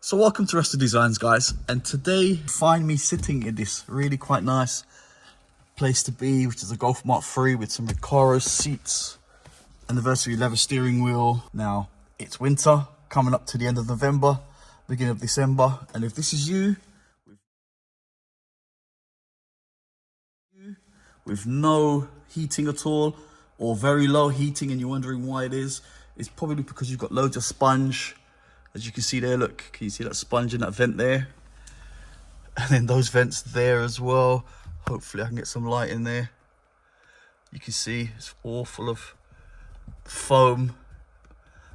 So welcome to Rest of Designs, guys, and today you find me sitting in this really quite nice place to be, which is a Golf Mark 3 with some Recaro seats, anniversary leather steering wheel. Now it's winter, coming up to the end of November, beginning of December, and if this is you with no heating at all or very low heating and you're wondering why it is, it's probably because you've got loads of sponge. As you can see there, look, can you see that sponge in that vent there? And then those vents there as well. Hopefully I can get some light in there. You can see it's all full of foam.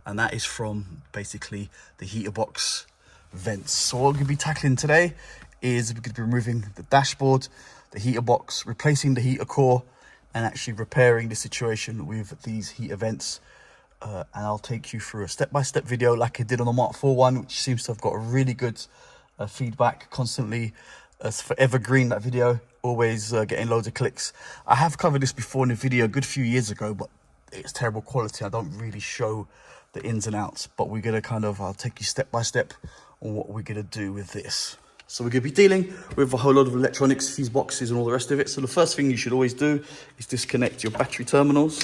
And that is from basically the heater box vents. So what we're gonna be tackling today is we're gonna be removing the dashboard, the heater box, replacing the heater core, and actually repairing the situation with these heater vents. And I'll take you through a step-by-step video like I did on the Mark 4 one, which seems to have got a really good feedback constantly. It's forever green, that video, always getting loads of clicks. I have covered this before in a video a good few years ago, but it's terrible quality. I don't really show the ins and outs, but we're gonna I'll take you step by step on what we're gonna do with this. So we're gonna be dealing with a whole lot of electronics, fuse boxes and all the rest of it. So the first thing you should always do is disconnect your battery terminals.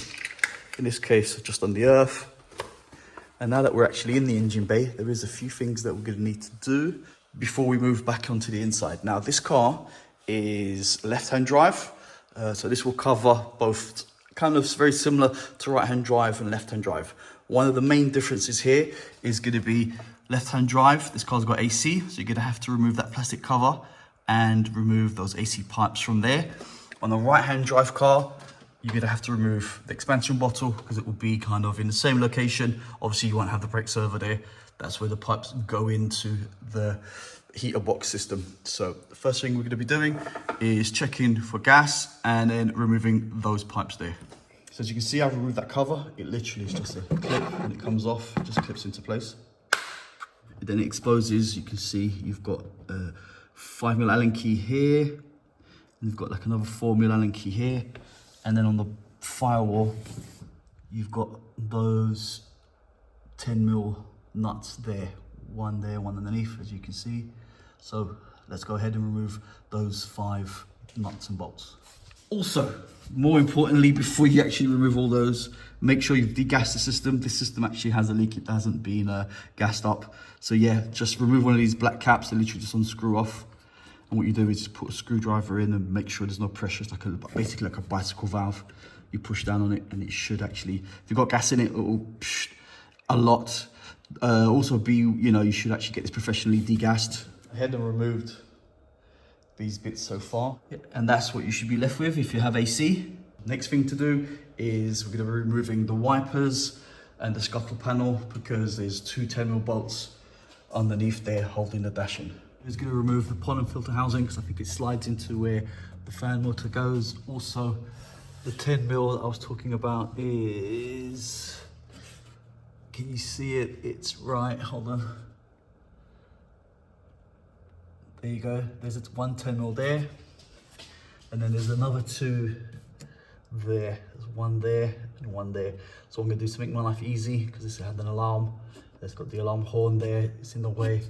In this case, just on the earth. And now that we're actually in the engine bay, there is a few things that we're going to need to do before we move back onto the inside. Now, this car is left-hand drive. So this will cover both, kind of very similar to right-hand drive and left-hand drive. One of the main differences here is going to be left-hand drive. This car's got AC, so you're going to have to remove that plastic cover and remove those AC pipes from there. On the right-hand drive car, you're going to have to remove the expansion bottle because it will be kind of in the same location. Obviously, you won't have the brake servo there. That's where the pipes go into the heater box system. So the first thing we're going to be doing is checking for gas and then removing those pipes there. So as you can see, I've removed that cover. It literally is just a clip and it comes off, it just clips into place. And then it exposes. You can see you've got a 5mm Allen key here. And you've got like another 4mm Allen key here. And then on the firewall, you've got those 10mm nuts there. One there, one underneath, as you can see. So let's go ahead and remove those 5 nuts and bolts. Also, more importantly, before you actually remove all those, make sure you've degassed the system. This system actually has a leak. It hasn't been gassed up. So yeah, just remove one of these black caps and literally just unscrew off. And what you do is just put a screwdriver in and make sure there's no pressure. It's like basically like a bicycle valve. You push down on it and it should actually, if you've got gas in it, it will psh a lot. Also you should actually get this professionally degassed. I had removed these bits so far. And that's what you should be left with if you have AC. Next thing to do is we're gonna be removing the wipers and the scuttle panel because there's 2 10mm bolts underneath there holding the dash in. Is going to remove the pollen filter housing because I think it slides into where the fan motor goes. Also, the 10mm I was talking about is, can you see it? It's right, hold on. There you go, there's one 10mm there. And then there's another 2 there. There's one there and one there. So I'm going to do to make my life easy because this had an alarm. It's got the alarm horn there, it's in the way.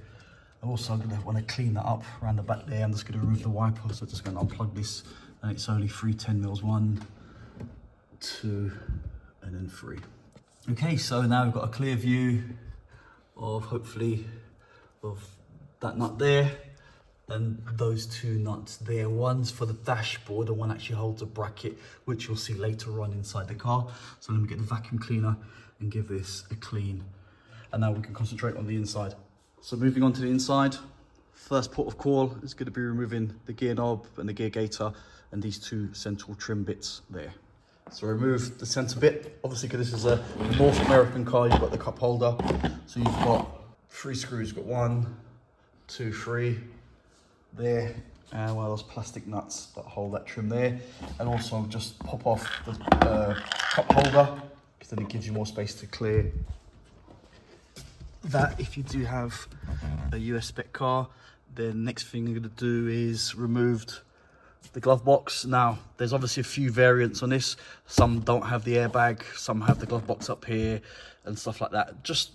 Also, I'm going to want to clean that up around the back there. I'm just going to remove the wiper, so I'm just going to unplug this, and it's only 3 10mm, 1, 2, and then 3. Okay, so now we've got a clear view of hopefully of that nut there and those 2 nuts there. One's for the dashboard and one actually holds a bracket, which you'll see later on inside the car. So let me get the vacuum cleaner and give this a clean, and now we can concentrate on the inside. So moving on to the inside, first port of call is going to be removing the gear knob and the gear gaiter and these 2 central trim bits there. So remove the center bit, obviously because this is a North American car, you've got the cup holder. So you've got 3 screws, you've got 1, 2, 3 there, and one of those plastic nuts that hold that trim there. And also just pop off the cup holder because then it gives you more space to clear that. If you do have a US spec car, then next thing you're going to do is remove the glove box. Now there's obviously a few variants on this. Some don't have the airbag, some have the glove box up here and stuff like that. Just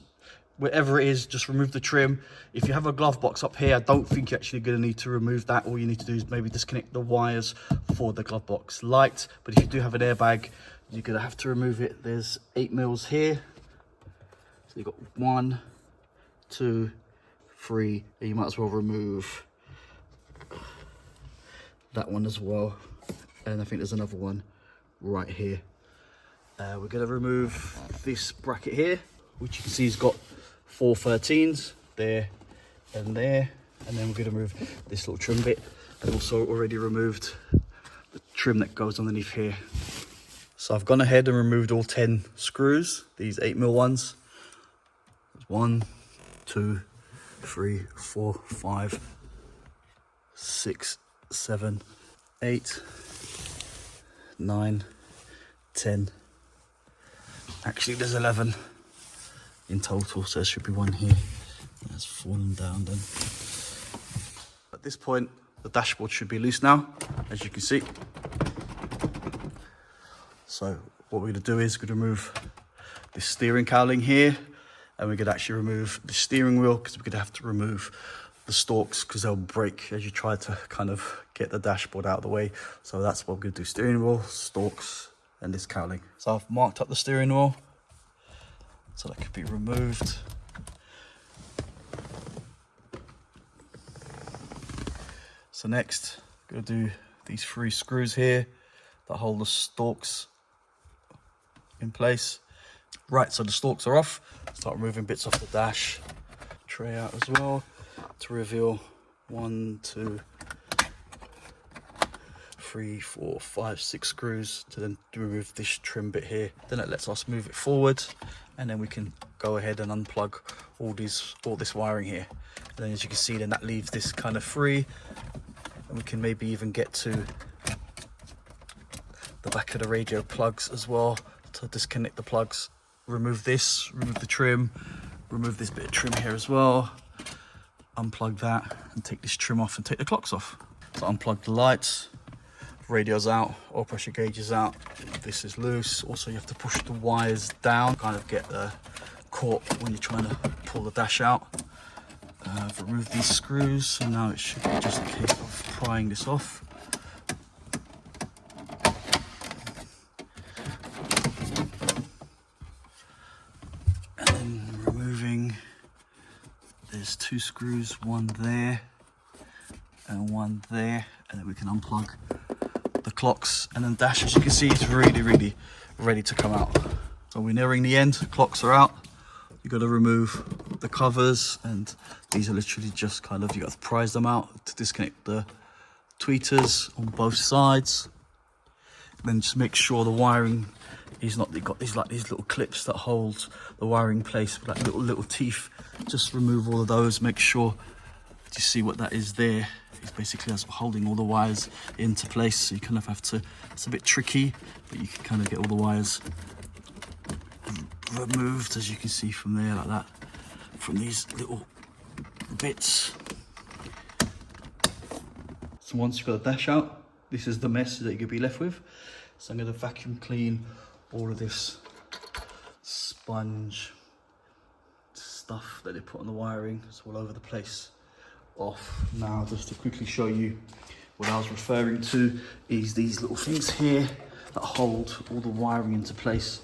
wherever it is, just remove the trim. If you have a glove box up here, I don't think you're actually going to need to remove that. All you need to do is maybe disconnect the wires for the glove box light. But if you do have an airbag, you're going to have to remove it. There's 8 mils here. So you've got 1, 2, 3, and you might as well remove that one as well. And I think there's another one right here. We're going to remove this bracket here, which you can see has got 4 13s there and there. And then we're going to remove this little trim bit. And also already removed the trim that goes underneath here. So I've gone ahead and removed all 10 screws, these 8mm ones. 1, 2, 3, 4, 5, 6, 7, 8, 9, 10. Actually, there's 11 in total, so there should be one here. That's fallen down then. At this point, the dashboard should be loose now, as you can see. So what we're going to do is we're going to remove this steering cowling here, and we're going to actually remove the steering wheel, because we're going to have to remove the stalks because they'll break as you try to kind of get the dashboard out of the way. So that's what we're going to do: steering wheel, stalks, and this cowling. So I've marked up the steering wheel so that could be removed. So next, I'm going to do these 3 screws here that hold the stalks in place. Right, so the stalks are off. Start removing bits off the dash tray out as well to reveal 1, 2, 3, 4, 5, 6 screws to then remove this trim bit here. Then it lets us move it forward, and then we can go ahead and unplug all this wiring here. And then as you can see, then that leaves this kind of free, and we can maybe even get to the back of the radio plugs as well to disconnect the plugs. Remove this, remove the trim, remove this bit of trim here as well, unplug that and take this trim off and take the clocks off. So unplug the lights, radio's out, oil pressure gauge is out, this is loose. Also you have to push the wires down, kind of get the caught when you're trying to pull the dash out. Remove these screws, so now it should be just a case of prying this off. And then removing, there's 2 screws, one there and one there, and then we can unplug the clocks, and then dash, as you can see, it's really ready to come out. So we're nearing the end, the clocks are out. You've got to remove the covers, and these are literally just kind of, you got to prise them out to disconnect the tweeters on both sides. Then just make sure the wiring is not, they've got these like these little clips that hold the wiring in place with like little teeth. Just remove all of those, make sure, you see what that is there? It's basically that's holding all the wires into place. So you kind of have to, it's a bit tricky, but you can kind of get all the wires removed, as you can see from there, like that, from these little bits. So once you've got the dash out, this is the mess that you're going to be left with. So I'm going to vacuum clean all of this sponge stuff that they put on the wiring. It's all over the place off. Now just to quickly show you what I was referring to is these little things here that hold all the wiring into place.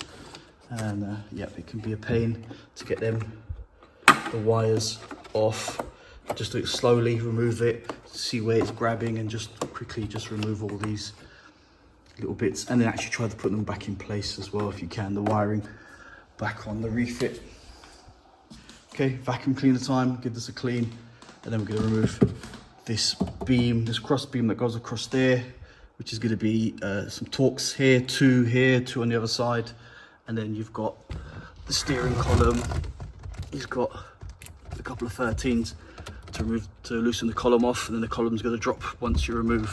And yep, it can be a pain to get the wires off. Just do it slowly, remove it, see where it's grabbing, and just quickly just remove all these little bits, and then actually try to put them back in place as well if you can, the wiring back on the refit. Okay, vacuum cleaner time, give this a clean, and then we're going to remove this beam, this cross beam that goes across there, which is going to be some Torx here, 2 on the other side. And then you've got the steering column. You've got a couple of 13s to loosen the column off, and then the column's going to drop once you remove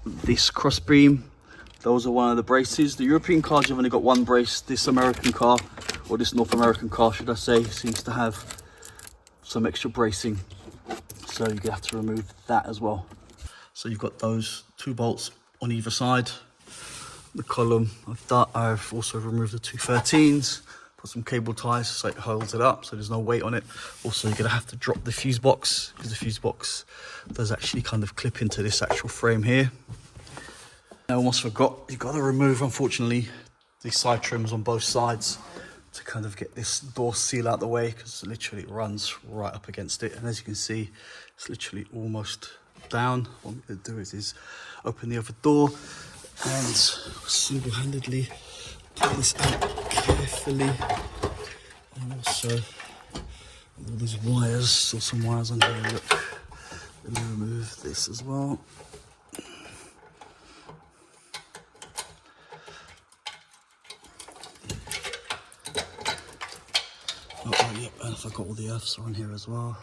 this cross beam. Those are one of the braces. The European cars, you've only got 1 brace. This American car, or this North American car, should I say, seems to have some extra bracing. So you're going to have to remove that as well. So you've got those 2 bolts on either side. The column, I've also removed the 2 13s, Put some cable ties so it holds it up, so there's no weight on it. Also, you're gonna have to drop the fuse box, because the fuse box does actually kind of clip into this actual frame here. I almost forgot, you've got to remove, unfortunately, these side trims on both sides to kind of get this door seal out the way, because literally it runs right up against it. And as you can see, it's literally almost down. What I'm gonna do is open the other door and single-handedly pull this out carefully. And also all these wires, still some wires on here, look. Let me remove this as well. Oh, yep, and if I got all the earths on here as well.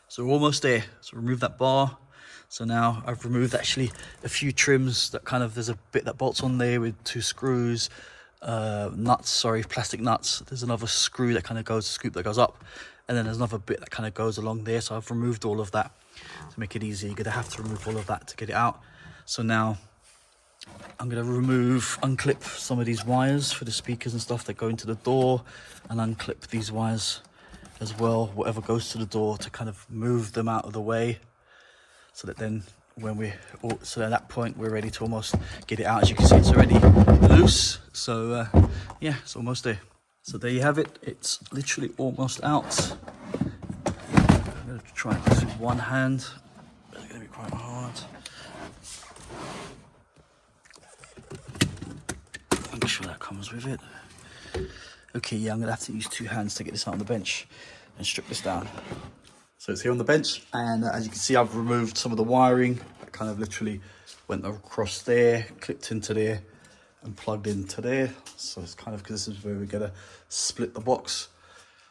So we're almost there. So remove that bar. So now I've removed actually a few trims that kind of, there's a bit that bolts on there with 2 screws, plastic nuts. There's another screw that kind of goes, scoop that goes up. And then there's another bit that kind of goes along there. So I've removed all of that to make it easy. You're gonna have to remove all of that to get it out. So now I'm gonna unclip some of these wires for the speakers and stuff that go into the door, and unclip these wires as well, whatever goes to the door, to kind of move them out of the way, so that then at that point we're ready to almost get it out. As you can see, it's already loose. So yeah, it's almost there. So there you have it. It's literally almost out. I'm going to try this with one hand. It's going to be quite hard. Make sure that comes with it. Okay, yeah, I'm going to have to use 2 hands to get this out on the bench and strip this down. So it's here on the bench, and as you can see, I've removed some of the wiring that kind of literally went across there, clipped into there, and plugged into there. So it's kind of, because this is where we're gonna split the box.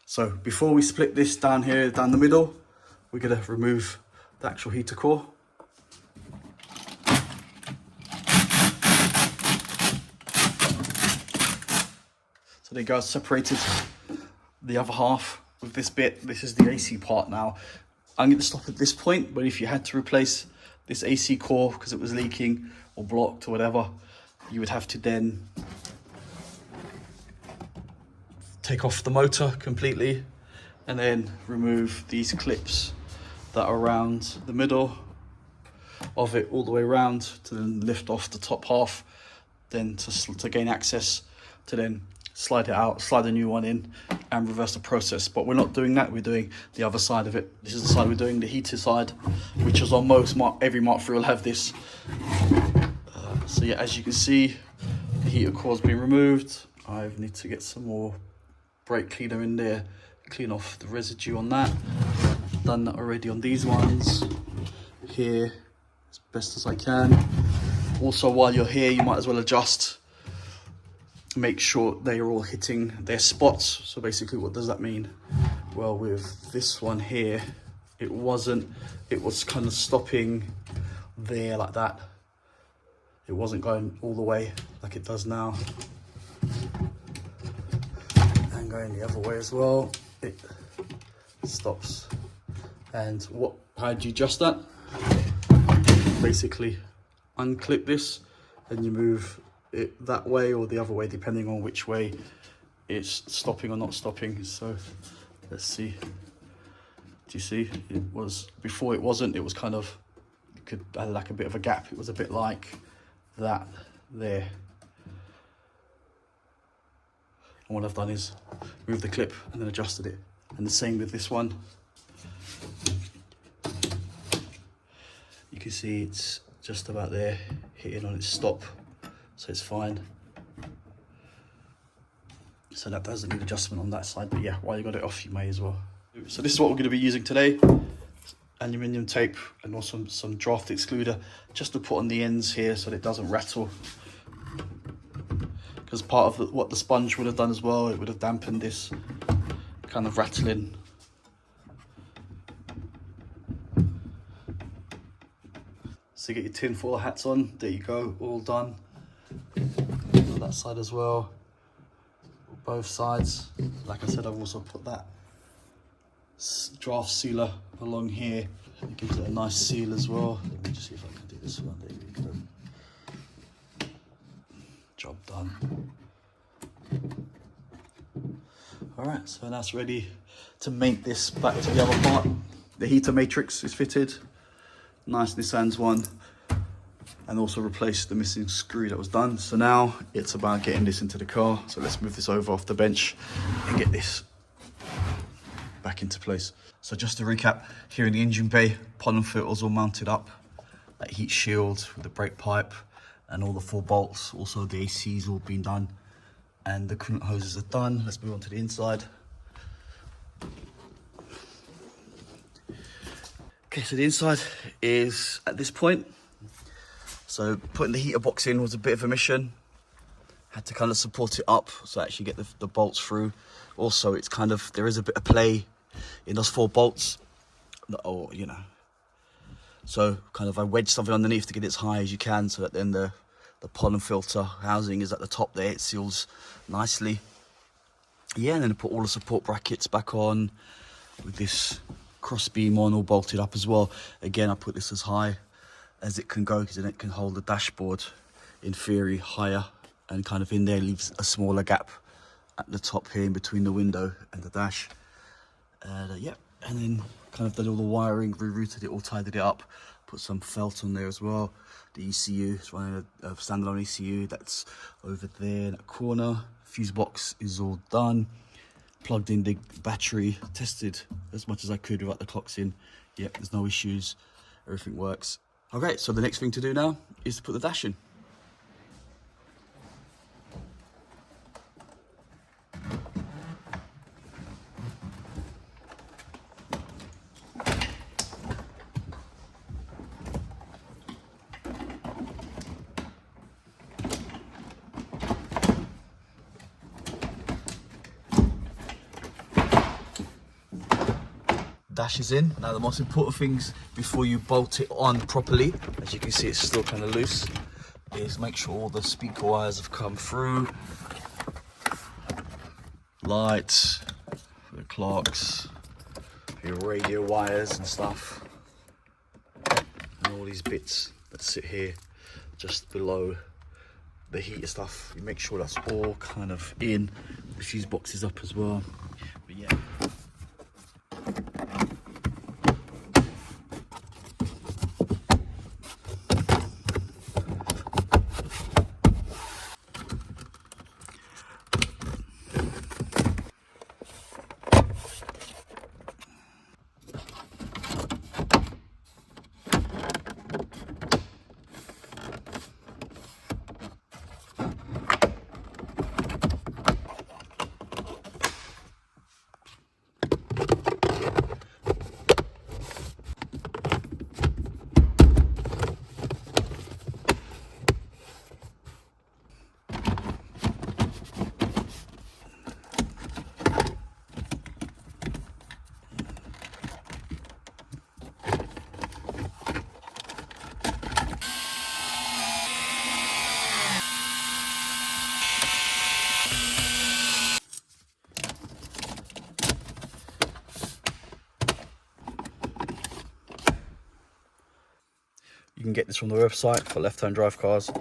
So before we split this down here, down the middle, we're gonna remove the actual heater core. So there you go, I've separated the other half with this bit. This is the AC part now. I'm going to stop at this point, but if you had to replace this AC core because it was leaking or blocked or whatever, you would have to then take off the motor completely and then remove these clips that are around the middle of it all the way around, to then lift off the top half, then to gain access, to then slide it out, slide a new one in, and reverse the process. But we're not doing that, we're doing the other side of it. This is the side we're doing, the heater side, which is on every Mark III will have this. So yeah, as you can see, the heater core's been removed. I need to get some more brake cleaner in there, clean off the residue on that. I've done that already on these ones here, as best as I can. Also, while you're here, you might as well adjust, make sure they are all hitting their spots. So basically, what does that mean? Well, with this one here, it was kind of stopping there like that. It wasn't going all the way like it does now. And going the other way as well, it stops. And how do you adjust that? Basically, unclip this and you move it that way or the other way, depending on which way it's stopping or not stopping. So let's see. Do you see? It was, before it wasn't, it was kind of, had like a bit of a gap. It was a bit like that there. And what I've done is move the clip and then adjusted it. And the same with this one. You can see it's just about there, hitting on its stop, so it's fine. So that doesn't need adjustment on that side, but yeah, while you got it off, you may as well. So this is what we're going to be using today. Aluminium tape and also some draft excluder, just to put on the ends here so that it doesn't rattle. Because part of what the sponge would have done as well, it would have dampened this kind of rattling. So you get your tin-foil hats on, there you go, all done. On that side as well. both sides. Like I said, I've also put that draft sealer along here. It gives it a nice seal as well. Let me just see if I can do this one. There we go. Job done. Alright, so that's ready to mate this back to the other part. The heater matrix is fitted. Nice Nissan's one. And also replace the missing screw that was done. So now it's about getting this into the car. So let's move this over off the bench and get this back into place. So just to recap, here in the engine bay, pollen filters all mounted up. That heat shield with the brake pipe and all the 4 bolts. Also the AC's all been done. And the coolant hoses are done. Let's move on to the inside. Okay, so the inside is at this point. So putting the heater box in was a bit of a mission. Had to kind of support it up so I actually get the bolts through. Also, it's kind of, there is a bit of play in those 4 bolts. Or, you know. So kind of I wedged something underneath to get it as high as you can so that then the pollen filter housing is at the top there. It seals nicely. Yeah, and then I put all the support brackets back on with this cross beam on, all bolted up as well. Again, I put this as high as it can go because then it can hold the dashboard in theory higher, and kind of in there leaves a smaller gap at the top here in between the window and the dash. Yeah, and then kind of did all the wiring, rerouted it, all tidied it up, put some felt on there as well. The ECU, it's running a standalone ECU that's over there in that corner. Fuse box is all done. Plugged in the battery, tested as much as I could without the clocks in. Yep, there's no issues, everything works. Okay, so the next thing to do now is to put the dash in. Dash is in. Now the most important things before you bolt it on properly, as you can see it's still kind of loose, is make sure all the speaker wires have come through. Lights, the clocks, your radio wires and stuff, and all these bits that sit here just below the heater stuff. You make sure that's all kind of in. The fuse box is up as well. But yeah. You can get this from the website for left-hand drive cars.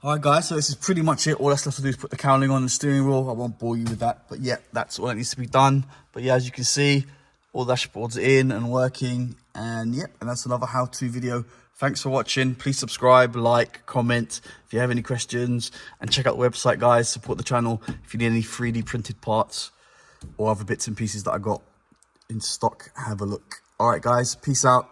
Alright guys, so this is pretty much it. All that's left to do is put the cowling on the steering wheel. I won't bore you with that, but yeah, that's all that needs to be done. But yeah, as you can see, all the dashboards are in and working, and yeah, and that's another how-to video. Thanks for watching. Please subscribe, like, comment if you have any questions, and check out the website, guys. Support the channel if you need any 3D printed parts or other bits and pieces that I got in stock. Have a look. All right, guys, peace out.